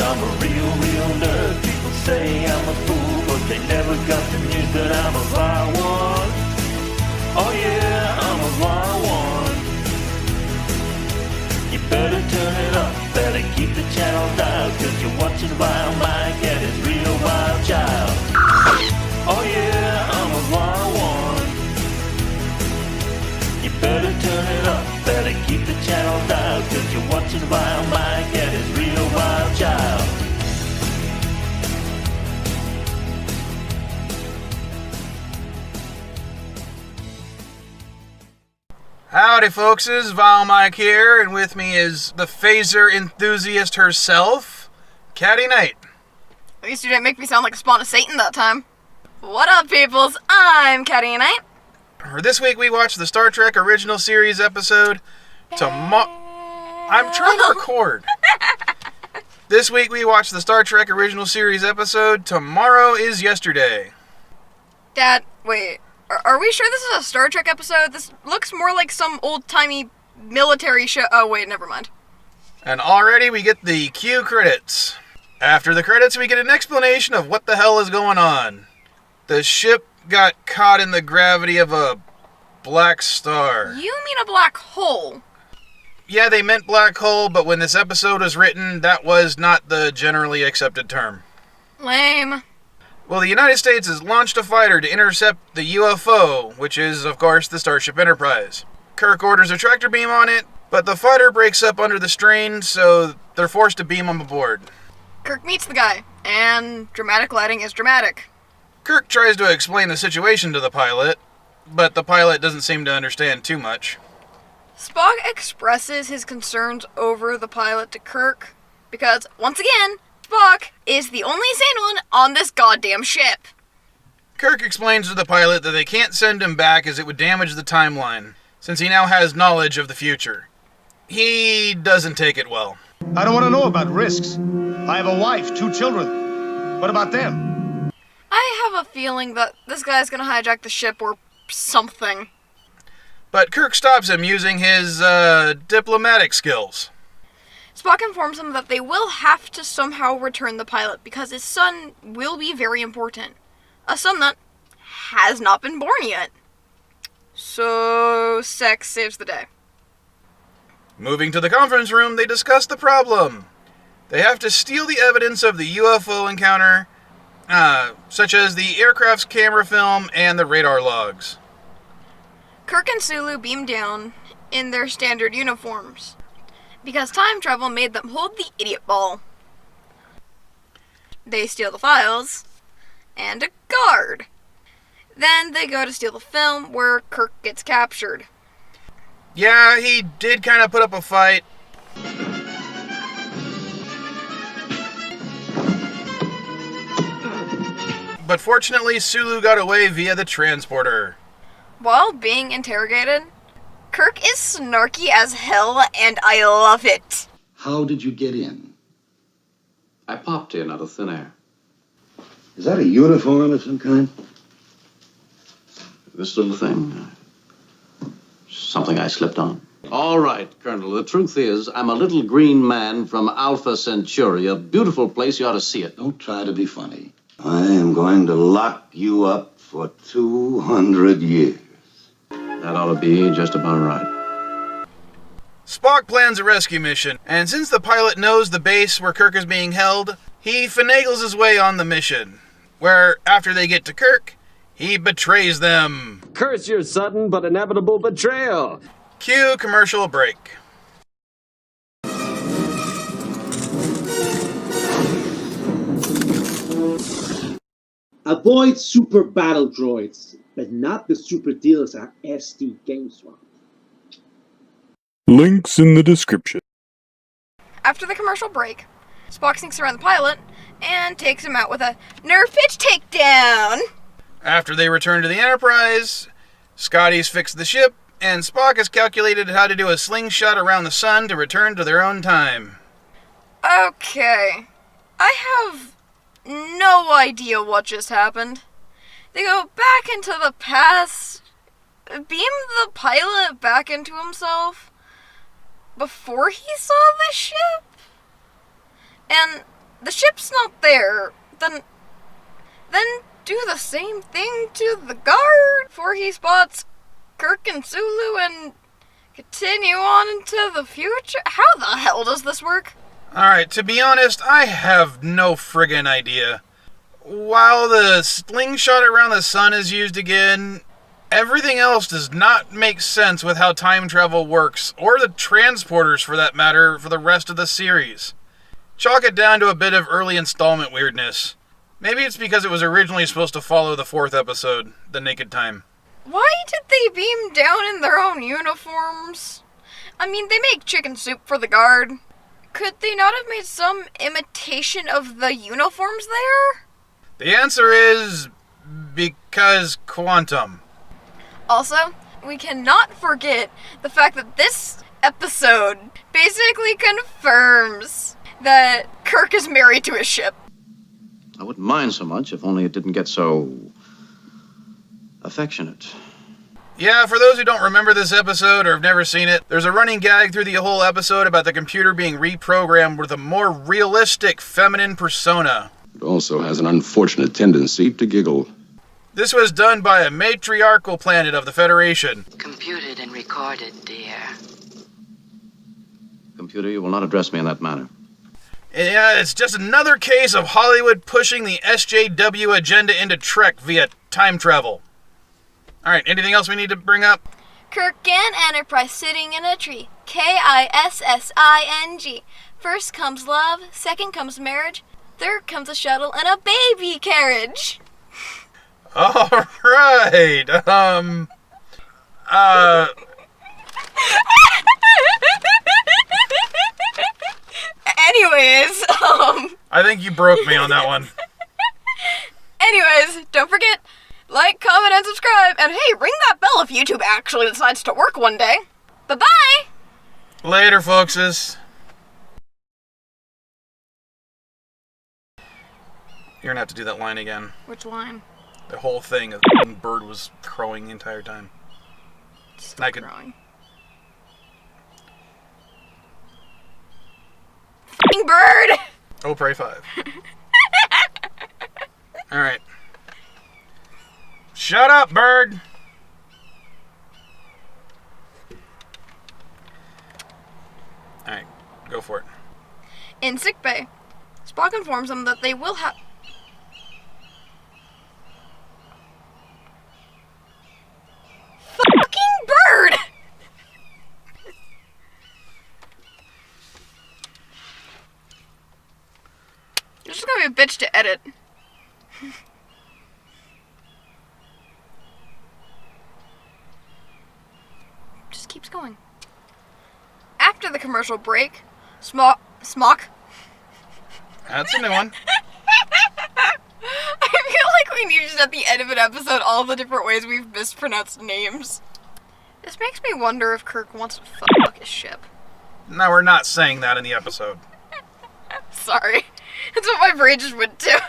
I'm a real nerd. People say I'm a fool, but they never got the news that I'm a vile one. Oh yeah, I'm a vile one. You better turn it up, better keep the channel dialed, cause you're watching VileMike and his real wild child. Oh yeah, I'm a vile one. You better turn it up, better keep the channel dialed, cause you're watching VileMike and his real wild child. Howdy folks, it's VileMike here, and with me is the phaser enthusiast herself, Katty Night. At least you didn't make me sound like a spawn of Satan that time. What up, peoples? I'm Katty Night. This week we watched the Star Trek original series episode, I'm trying to record. This week we watched the Star Trek original series episode, Tomorrow is Yesterday. Dad, wait. Are we sure this is a Star Trek episode? This looks more like some old-timey military show. Oh, wait, never mind. And already we get the Q credits. After the credits, we get an explanation of what the hell is going on. The ship got caught in the gravity of a black star. You mean a black hole? Yeah, they meant black hole, but when this episode was written, that was not the generally accepted term. Lame. Well, the United States has launched a fighter to intercept the UFO, which is, of course, the Starship Enterprise. Kirk orders a tractor beam on it, but the fighter breaks up under the strain, so they're forced to beam him aboard. Kirk meets the guy, and dramatic lighting is dramatic. Kirk tries to explain the situation to the pilot, but the pilot doesn't seem to understand too much. Spock expresses his concerns over the pilot to Kirk, because, once again, Spock is the only sane one on this goddamn ship. Kirk explains to the pilot that they can't send him back as it would damage the timeline, since he now has knowledge of the future. He doesn't take it well. I don't want to know about risks. I have a wife, 2 children. What about them? I have a feeling that this guy's gonna hijack the ship or something. But Kirk stops him using his, diplomatic skills. Spock informs him that they will have to somehow return the pilot because his son will be very important. A son that has not been born yet. So, sex saves the day. Moving to the conference room, they discuss the problem. They have to steal the evidence of the UFO encounter, such as the aircraft's camera film and the radar logs. Kirk and Sulu beam down in their standard uniforms, because time travel made them hold the idiot ball. They steal the files, and a guard. Then they go to steal the film, where Kirk gets captured. Yeah, he did kind of put up a fight. But fortunately, Sulu got away via the transporter. While being interrogated, Kirk is snarky as hell, and I love it. How did you get in? I popped in out of thin air. Is that a uniform of some kind? This little thing, something I slipped on. All right, Colonel, the truth is, I'm a little green man from Alpha Centauri, a beautiful place. You ought to see it. Don't try to be funny. I am going to lock you up for 200 years. That ought to be just about right. Spock plans a rescue mission, and since the pilot knows the base where Kirk is being held, he finagles his way on the mission, where, after they get to Kirk, he betrays them. Curse your sudden but inevitable betrayal. Cue commercial break. Avoid super battle droids, but not the super deals at SD GameSwap. Links in the description. After the commercial break, Spock sneaks around the pilot and takes him out with a nerve pitch takedown. After they return to the Enterprise, Scotty's fixed the ship, and Spock has calculated how to do a slingshot around the sun to return to their own time. Okay, I have no idea what just happened. They go back into the past, beam the pilot back into himself before he saw the ship? And the ship's not there, then do the same thing to the guard before he spots Kirk and Sulu and continue on into the future? How the hell does this work? Alright, to be honest, I have no friggin' idea. While the slingshot around the sun is used again, everything else does not make sense with how time travel works, or the transporters for that matter, for the rest of the series. Chalk it down to a bit of early installment weirdness. Maybe it's because it was originally supposed to follow the 4th episode, The Naked Time. Why did they beam down in their own uniforms? I mean, they make chicken soup for the guard. Could they not have made some imitation of the uniforms there? The answer is because quantum. Also, we cannot forget the fact that this episode basically confirms that Kirk is married to his ship. I wouldn't mind so much if only it didn't get so affectionate. Yeah, for those who don't remember this episode or have never seen it, there's a running gag through the whole episode about the computer being reprogrammed with a more realistic feminine persona. It also has an unfortunate tendency to giggle. This was done by a matriarchal planet of the Federation. Computed and recorded, dear. Computer, you will not address me in that manner. Yeah, it's just another case of Hollywood pushing the SJW agenda into Trek via time travel. Alright, anything else we need to bring up? Kirk and Enterprise sitting in a tree. Kissing. First comes love, second comes marriage, third comes a shuttle and a baby carriage. Alright, Anyways, I think you broke me on that one. Anyways, don't forget, like, comment, and subscribe, and hey, ring that bell if YouTube actually decides to work one day. Bye-bye! Later, folkses. You're gonna have to do that line again. Which line? The whole thing of the bird was crowing the entire time. Still crowing. F***ing bird! Oh, pray 5. Alright. Shut up, bird! Alright, go for it. In sickbay, Spock informs them that they will have... Fucking bird! This is gonna be a bitch to edit. Just keeps going. After the commercial break, Smock. That's a new one. I feel like we need just at the end of an episode all the different ways we've mispronounced names. This makes me wonder if Kirk wants to fuck his ship. No, we're not saying that in the episode. Sorry. That's what my brain just went to.